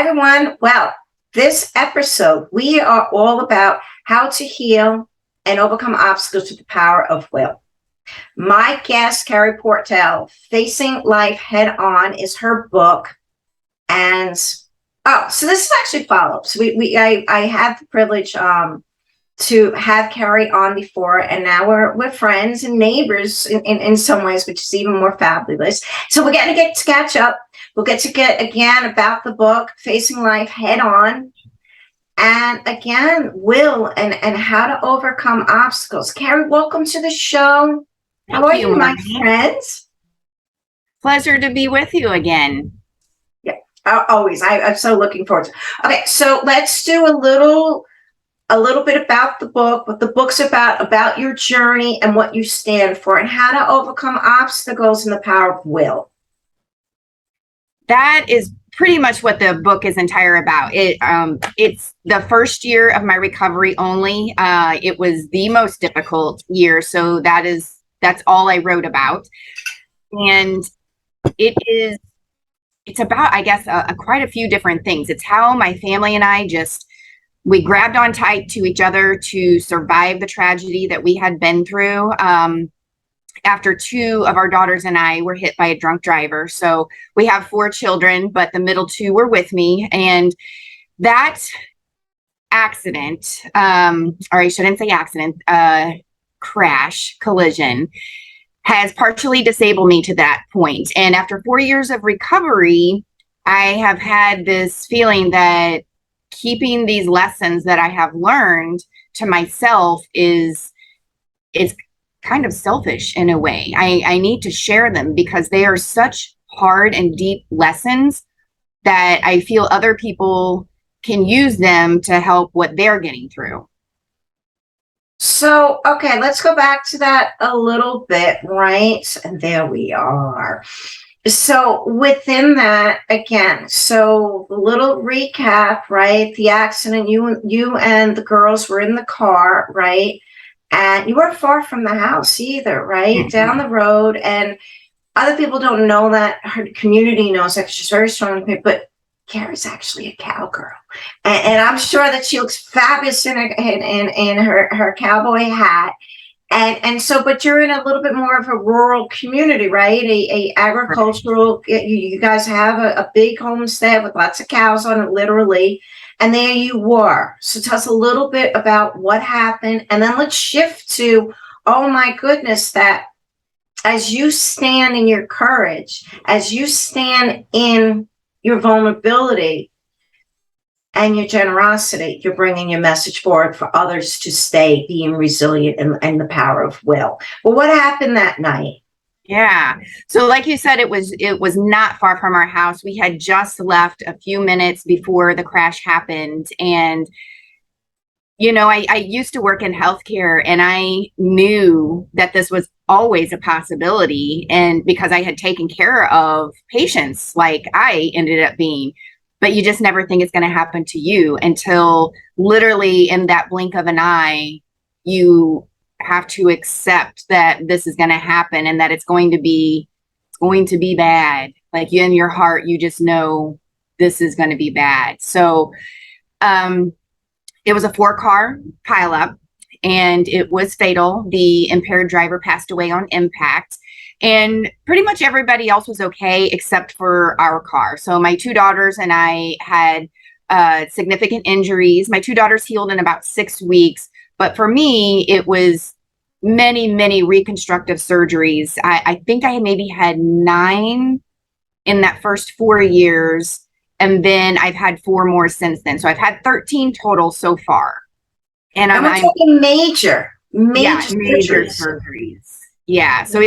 everyone. Well, this episode, we are all about how to heal and overcome obstacles with the power of will. My guest, Carey Portell, Facing Life Head On, is her book. And so this is actually follow-up. So I had the privilege to have Carey on before, and now we're friends and neighbors in some ways, which is even more fabulous. So we're going to get to catch up. We'll get again about the book, Facing Life Head On, and again, will and how to overcome obstacles. Carey, welcome to the show. How are you, my friends? Pleasure to be with you again. Yeah, always. I'm so looking forward to it. Okay, so let's do a little bit about the book, what the book's about your journey and what you stand for, and how to overcome obstacles and the power of will. That is pretty much what the book is entire about. It's the first year of my recovery only. It was the most difficult year, so that's all I wrote about. And it's about, I guess, quite a few different things. It's how my family and I we grabbed on tight to each other to survive the tragedy that we had been through. After two of our daughters and I were hit by a drunk driver. So we have 4 children, but the middle 2 were with me. And that accident, or I shouldn't say accident, collision, has partially disabled me to that point. And after 4 years of recovery, I have had this feeling that keeping these lessons that I have learned to myself is kind of selfish in a way. I need to share them because they are such hard and deep lessons that I feel other people can use them to help what they're getting through. So, okay, let's go back to that a little bit, right? And there we are. So within that, again, so a little recap, right? The accident, you and the girls were in the car, right? And you weren't far from the house either, right? Mm-hmm. Down the road. And other people don't know that. Her community knows that. She's very strong, but Carey's actually a cowgirl. And I'm sure that she looks fabulous in her cowboy hat. And so, but you're in a little bit more of a rural community, right? A agricultural, you guys have a big homestead with lots of cows on it, literally. And there you were. So tell us a little bit about what happened. And then let's shift to, oh my goodness, that as you stand in your courage, as you stand in your vulnerability and your generosity, you're bringing your message forward for others to stay being resilient and the power of will. Well, what happened that night? Yeah. So like you said, it was not far from our house. We had just left a few minutes before the crash happened. And, you know, I used to work in healthcare, and I knew that this was always a possibility. And because I had taken care of patients like I ended up being, but you just never think it's going to happen to you until literally in that blink of an eye, you have to accept that this is going to happen and that it's going to be bad. Like you in your heart, you just know this is going to be bad. So it was a 4-car pileup, and it was fatal. The impaired driver passed away on impact, and pretty much everybody else was okay except for our car. So my 2 daughters and I had significant injuries. My 2 daughters healed in about 6 weeks. But for me, it was many, many reconstructive surgeries. I think I maybe had 9 in that first 4 years. And then I've had 4 more since then. So I've had 13 total so far. And I'm talking major surgeries. Yeah. So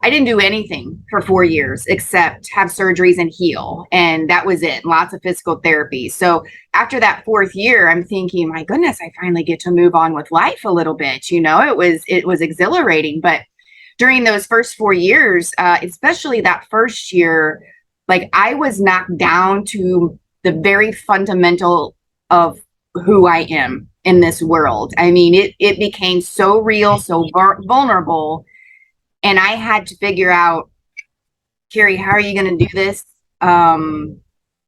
I didn't do anything for 4 years except have surgeries and heal. And that was it. Lots of physical therapy. So after that 4th year, I'm thinking, my goodness, I finally get to move on with life a little bit. You know, it was exhilarating. But during those first 4 years, especially that first year, like I was knocked down to the very fundamental of who I am in this world. I mean, it became so real, so vulnerable. And I had to figure out, Carey, how are you going to do this?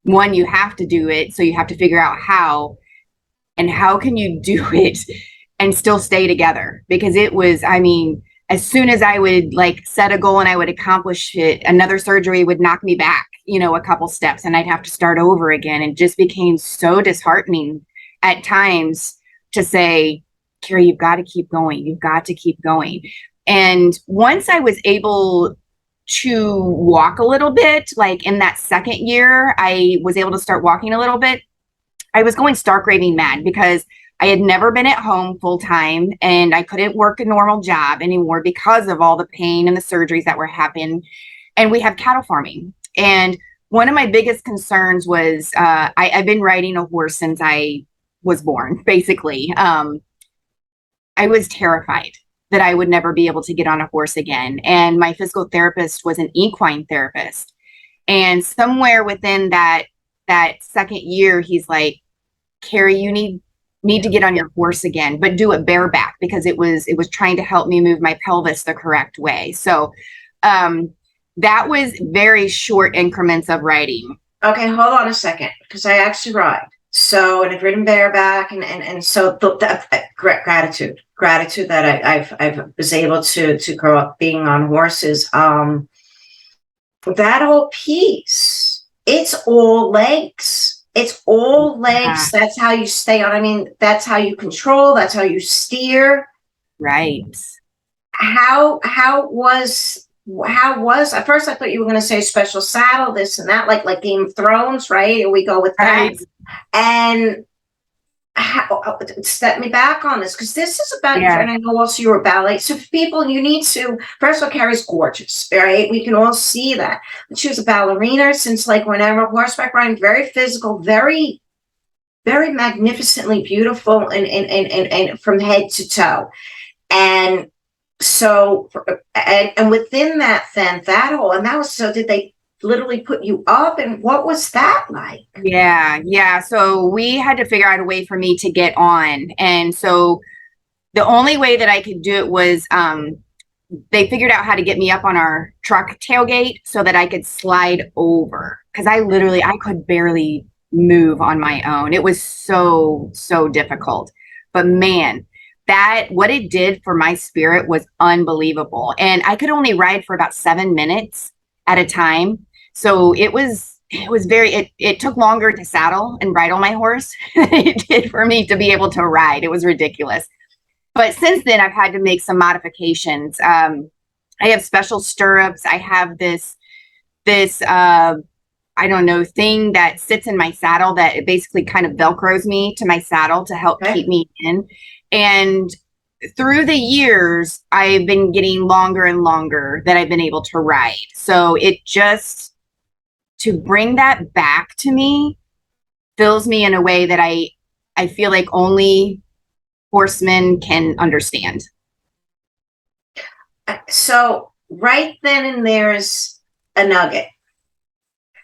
one, you have to do it. So you have to figure out how, and how can you do it and still stay together? Because it was, I mean, as soon as I would like set a goal and I would accomplish it, another surgery would knock me back, you know, a couple steps and I'd have to start over again. And just became so disheartening at times to say, Carey, you've got to keep going. You've got to keep going. And once I was able to walk a little bit, like in that second year, I was able to start walking a little bit. I was going stark raving mad because I had never been at home full time and I couldn't work a normal job anymore because of all the pain and the surgeries that were happening. And we have cattle farming. And one of my biggest concerns was I've been riding a horse since I was born, basically. I was terrified that I would never be able to get on a horse again. And my physical therapist was an equine therapist. And somewhere within that second year, he's like, Carey, you need to get on your horse again, but do it bareback because it was trying to help me move my pelvis the correct way. So that was very short increments of riding. Okay, hold on a second, because I actually ride. So, and I've ridden bareback, and so gratitude that I've was able to grow up being on horses. That whole piece, it's all legs. It's all legs. Yeah. That's how you stay on. I mean, that's how you control. That's how you steer. Right. How was at first I thought you were going to say special saddle, this and that, like Game of Thrones, right? And we go with that. Right. And set me back on this, because this is about, Yeah. and I know also you're a ballet. So for people, you need to, first of all, Carey's gorgeous, right? We can all see that. But she was a ballerina since like whenever, horseback riding, very physical, very, very magnificently beautiful, and from head to toe. And so, and within that, then that whole, and that was, so did they literally put you up, and what was that like? Yeah. So we had to figure out a way for me to get on. And so the only way that I could do it was they figured out how to get me up on our truck tailgate so that I could slide over. Because I could barely move on my own. It was so difficult. But man, that what it did for my spirit was unbelievable. And I could only ride for about 7 minutes at a time. So it was it took longer to saddle and bridle my horse than it did for me to be able to ride. It was ridiculous. But since then, I've had to make some modifications. I have special stirrups. I have this I don't know, thing that sits in my saddle that it basically kind of Velcros me to my saddle to help keep me in. And through the years, I've been getting longer and longer that I've been able to ride. So it just, to bring that back to me fills me in a way that I feel like only horsemen can understand. So right then and there is a nugget,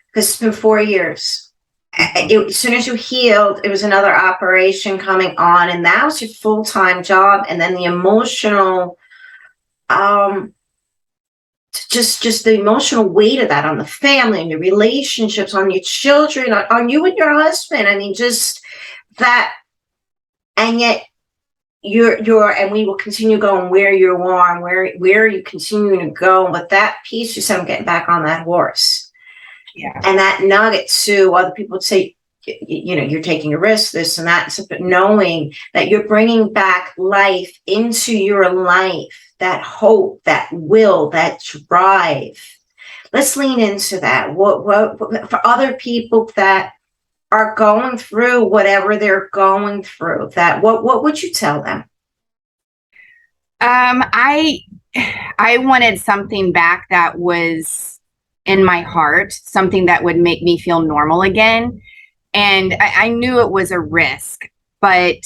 because it's been 4 years. As soon as you healed, it was another operation coming on, and that was your full-time job. And then the emotional, just the emotional weight of that on the family and your relationships, on your children, on you and your husband. I mean, just that. And yet you're and we will continue going where you are and where you continuing to go. But that piece, you said, I'm getting back on that horse. Yeah. And that nugget too, other people would say, you know, you're taking a risk, this and that, but knowing that you're bringing back life into your life, that hope, that will, that drive. Let's lean into that. What for other people that are going through whatever they're going through, that what would you tell them? I wanted something back that was in my heart, something that would make me feel normal again. And I knew it was a risk, but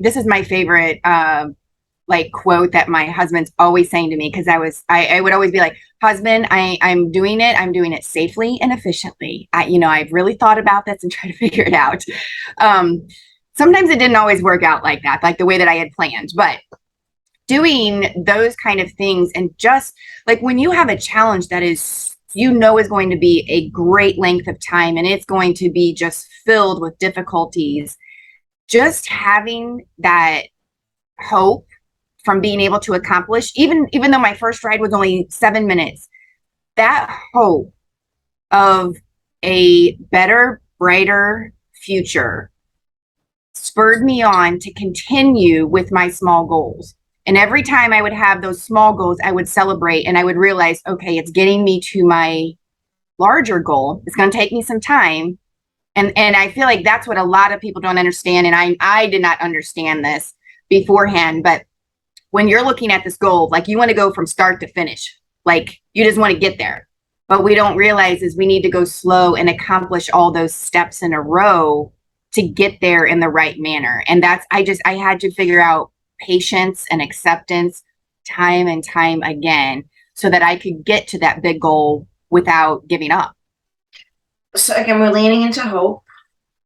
this is my favorite like quote that my husband's always saying to me, because I would always be like, husband, I'm doing it safely and efficiently. I've really thought about this and tried to figure it out. Sometimes it didn't always work out like that, like the way that I had planned, but doing those kind of things, and just like when you have a challenge that is you know is going to be a great length of time and it's going to be just filled with difficulties, just having that hope from being able to accomplish, even though my first ride was only 7 minutes, that hope of a better, brighter future spurred me on to continue with my small goals. And every time I would have those small goals, I would celebrate and I would realize, okay, it's getting me to my larger goal. It's going to take me some time. And I feel like that's what a lot of people don't understand. And I did not understand this beforehand. But when you're looking at this goal, like you want to go from start to finish, like you just want to get there. But we don't realize is we need to go slow and accomplish all those steps in a row to get there in the right manner. And that's, I had to figure out patience and acceptance time and time again so that I could get to that big goal without giving up. So again, we're leaning into hope,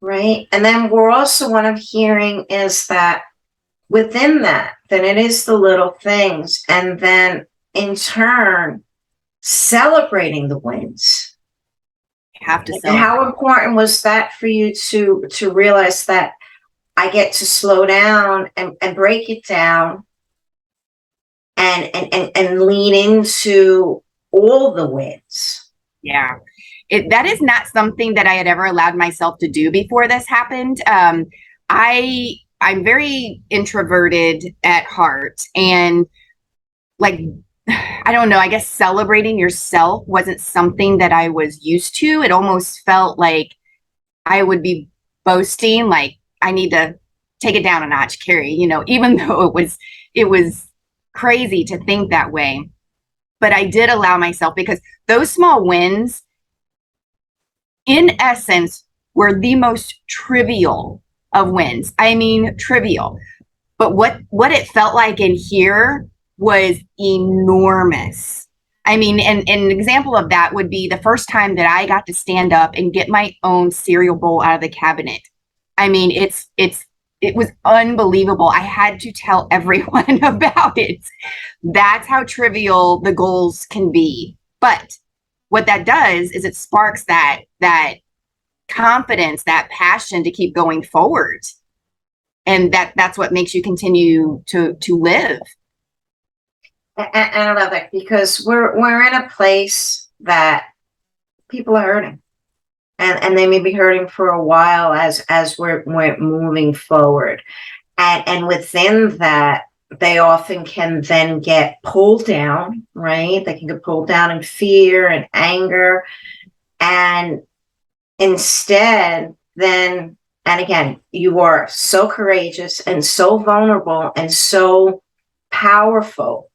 right? And then we're also, what I'm hearing is that within that, then it is the little things. And then in turn, celebrating the wins. You have to celebrate. And how important was that for you to realize that I get to slow down and break it down and lean into all the wins? Yeah. That is not something that I had ever allowed myself to do before this happened. I'm very introverted at heart, and like, I don't know, I guess celebrating yourself wasn't something that I was used to. It almost felt like I would be boasting, like I need to take it down a notch, Carey, even though it was crazy to think that way. But I did allow myself, because those small wins, in essence, were the most trivial of wins. I mean, trivial. But what it felt like in here was enormous. I mean, and an example of that would be the first time that I got to stand up and get my own cereal bowl out of the cabinet. I mean, it was unbelievable. I had to tell everyone about it. That's how trivial the goals can be. But what that does is it sparks that confidence, that passion to keep going forward. And that's what makes you continue to live. And I love that, because we're in a place that people are hurting. And they may be hurting for a while as we're moving forward. And within that, they often can then get pulled down, right? They can get pulled down in fear and anger. And instead, then, and again, you are so courageous and so vulnerable and so powerful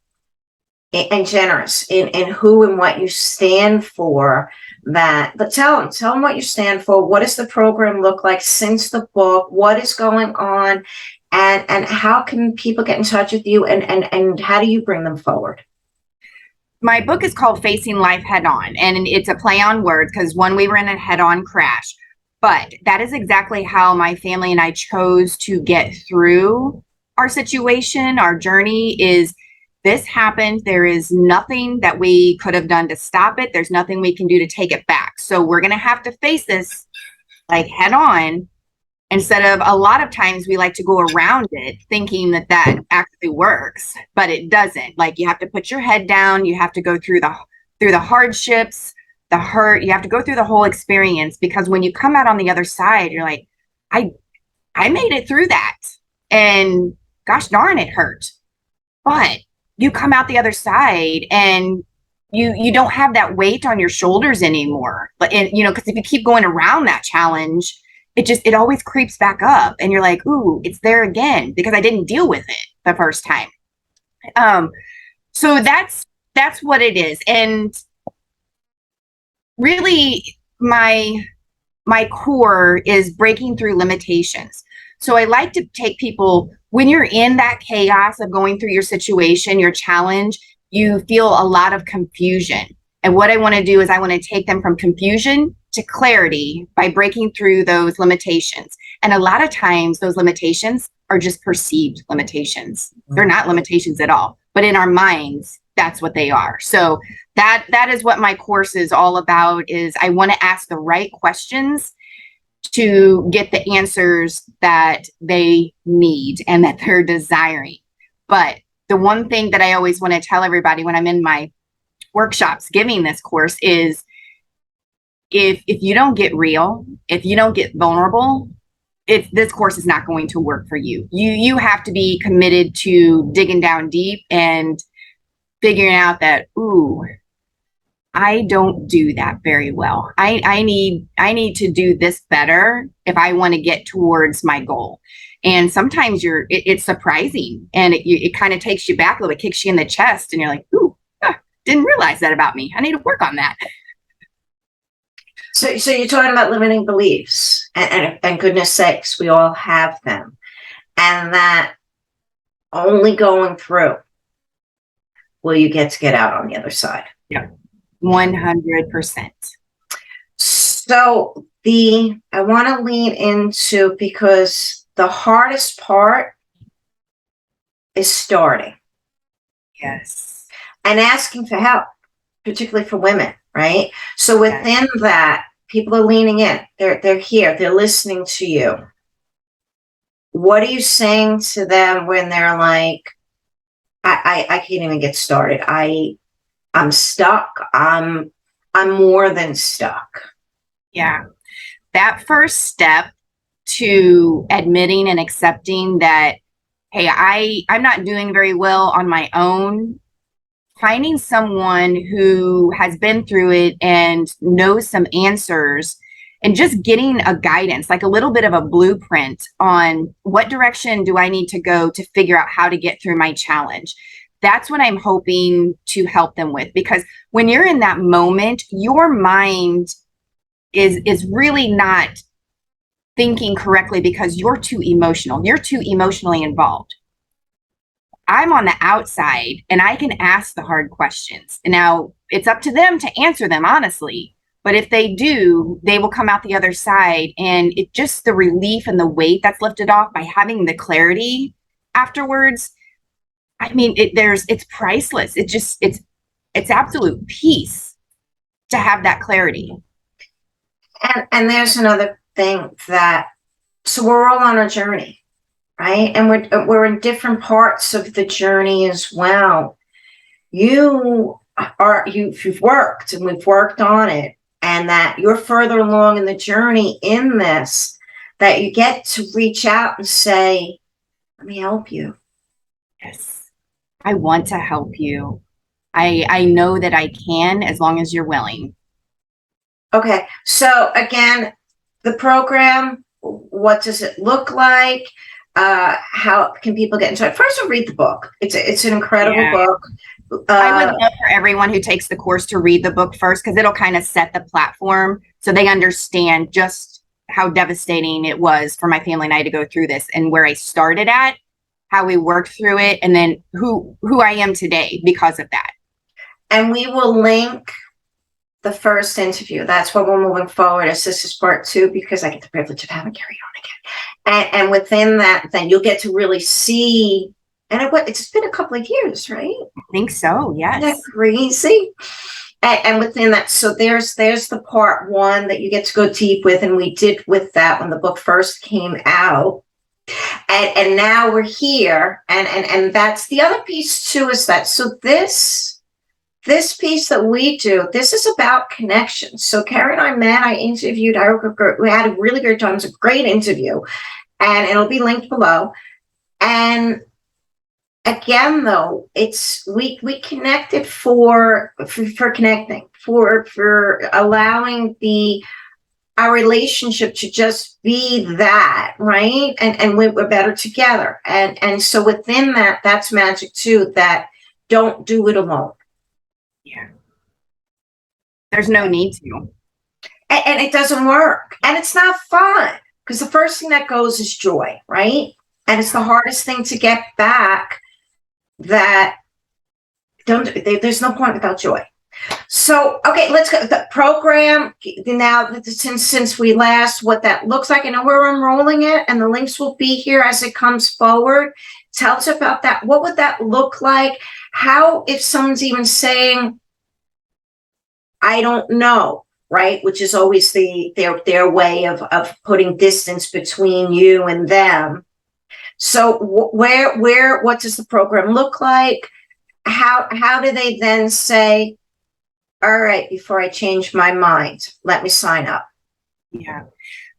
and generous in who and what you stand for. But tell them what you stand for. What does the program look like since the book? What is going on? And how can people get in touch with you, and how do you bring them forward? My book is called Facing Life Head On, and it's a play on words, because we were in a head-on crash. But that is exactly how my family and I chose to get through our situation, our journey. Is this happened. There is nothing that we could have done to stop it. There's nothing we can do to take it back. So we're going to have to face this like head on, instead of, a lot of times we like to go around it thinking that actually works, but it doesn't. Like, you have to put your head down. You have to go through the hardships, the hurt. You have to go through the whole experience, because when you come out on the other side, you're like, I made it through that, and gosh darn, it hurt. But you come out the other side and you don't have that weight on your shoulders anymore. But because if you keep going around that challenge, it always creeps back up, and you're like, ooh, it's there again, because I didn't deal with it the first time. So that's what it is. And really, my core is breaking through limitations. So I like to take people, when you're in that chaos of going through your situation, your challenge, you feel a lot of confusion. And what I want to do is I want to take them from confusion to clarity by breaking through those limitations. And a lot of times those limitations are just perceived limitations. They're not limitations at all. But in our minds, that's what they are. So that is what my course is all about, is I want to ask the right questions to get the answers that they need and that they're desiring. But the one thing that I always want to tell everybody when I'm in my workshops giving this course is, if you don't get real, if you don't get vulnerable, this course is not going to work for you. You have to be committed to digging down deep and figuring out that, ooh, I don't do that very well. I need to do this better if I want to get towards my goal. And sometimes it's surprising, and it kind of takes you back a little bit, kicks you in the chest, and you're like, ooh, didn't realize that about me. I need to work on that. So you're talking about limiting beliefs, and goodness sakes, we all have them, and that only going through will you get out on the other side. Yeah, 100%. So I want to lean into, because the hardest part is starting. Yes. And asking for help, particularly for women, right? So within that, people are leaning in. They're here. They're listening to you. What are you saying to them when they're like, I can't even get started. I'm stuck. I'm more than stuck. Yeah. That first step to admitting and accepting that, hey, I'm not doing very well on my own, finding someone who has been through it and knows some answers, and just getting a guidance, like a little bit of a blueprint on what direction do I need to go to figure out how to get through my challenge. That's what I'm hoping to help them with, because when you're in that moment, your mind is really not thinking correctly because you're too emotional. You're too emotionally involved. I'm on the outside and I can ask the hard questions. And now it's up to them to answer them honestly. But if they do, they will come out the other side. And it just, the relief and the weight that's lifted off by having the clarity afterwards. I mean, it's priceless. It's absolute peace to have that clarity. And there's another thing so we're all on a journey, right? And we're in different parts of the journey as well. You've worked, and we've worked on it, and that you're further along in the journey in this, that you get to reach out and say, let me help you. Yes, I want to help you. I know that I can, as long as you're willing. Okay, so again, the program, what does it look like? How can people get in touch? First, we'll read the book. It's an incredible book. I would love for everyone who takes the course to read the book first, because it'll kind of set the platform so they understand just how devastating it was for my family and I to go through this, and where I started at, how we worked through it, and then who I am today because of that. And we will link the first interview. That's what we're moving forward as this is part 2, because I get the privilege of having Carey on again. And within that, then you'll get to really see. And it's been a couple of years, right? I think so. Yes. Isn't that crazy? And within that, so there's the part 1 that you get to go deep with, and we did with that when the book first came out. And now we're here, and that's the other piece too, is that, so this piece that we do, this is about connection. So Carey and I met, I interviewed, we had a really great time. It was a great interview, and it'll be linked below. And again, though, it's we connected for connecting, for allowing our relationship to just be that, right? And we're better together. And so within that, that's magic too, that don't do it alone. Yeah. There's no need to. And it doesn't work. And it's not fun, because the first thing that goes is joy, right? And it's the hardest thing to get back. That there's no point without joy. So, okay, let's go. The program now, since we last, what that looks like. I know we're enrolling it, and the links will be here as it comes forward. Tell us about that. What would that look like? How, if someone's even saying, I don't know, right? Which is always their way of putting distance between you and them. So what does the program look like? How do they then say, all right, before I change my mind, let me sign up? Yeah.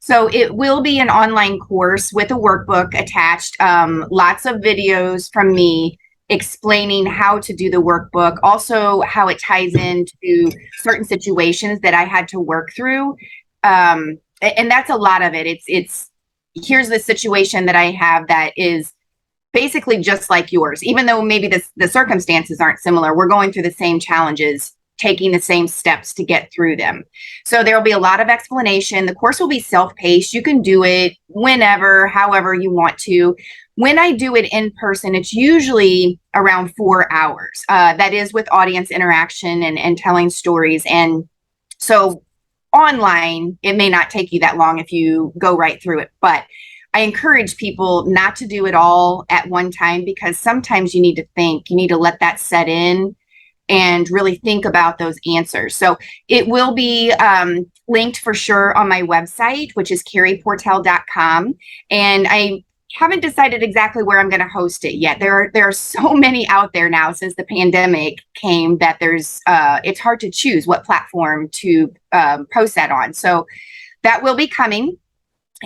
So it will be an online course with a workbook attached, lots of videos from me explaining how to do the workbook, also how it ties into certain situations that I had to work through. And that's a lot of it. It's here's the situation that I have that is basically just like yours, even though maybe the circumstances aren't similar. We're going through the same challenges, taking the same steps to get through them. So there will be a lot of explanation. The course will be self-paced. You can do it whenever, however you want to. When I do it in person, it's usually around 4 hours. That is with audience interaction and telling stories. And so online, it may not take you that long if you go right through it. But I encourage people not to do it all at one time, because sometimes you need to think, you need to let that set in and really think about those answers. So it will be linked for sure on my website, which is careyportell.com. And I haven't decided exactly where I'm going to host it yet. There are so many out there now since the pandemic came that it's hard to choose what platform to post that on. So that will be coming.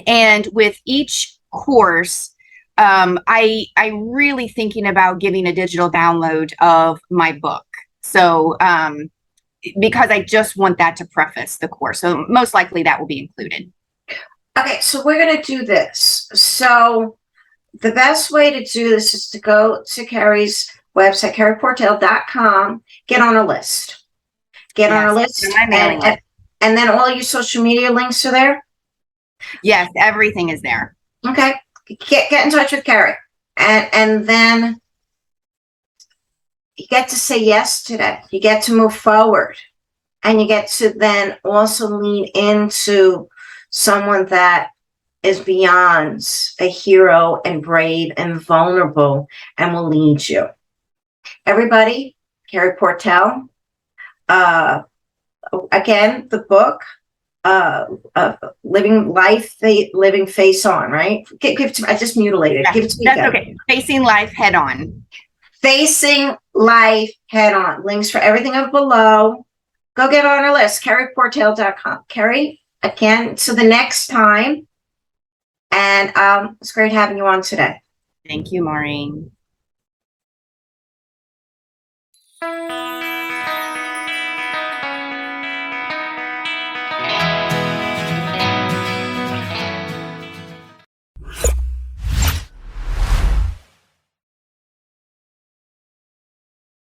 And with each course, I really thinking about giving a digital download of my book. So because I just want that to preface the course. So most likely that will be included. Okay, so we're going to do this. So the best way to do this is to go to Carey's website, careyportell.com, get on a list. Get on a list, and then all your social media links are there? Yes, everything is there. Okay. Get in touch with Carey. And then you get to say yes to that. You get to move forward. And you get to then also lean into someone that is beyond a hero and brave and vulnerable and will lead you. Everybody, Carey Portell. Again, the book, living face on, right? Give it to me. I just mutilated. Yeah, give it to me. That's okay. Facing life head on. Facing life head on. Links for everything up below. Go get on our list, careyportell.com. Carey, again, so the next time. And it's great having you on today. Thank you, Maureen.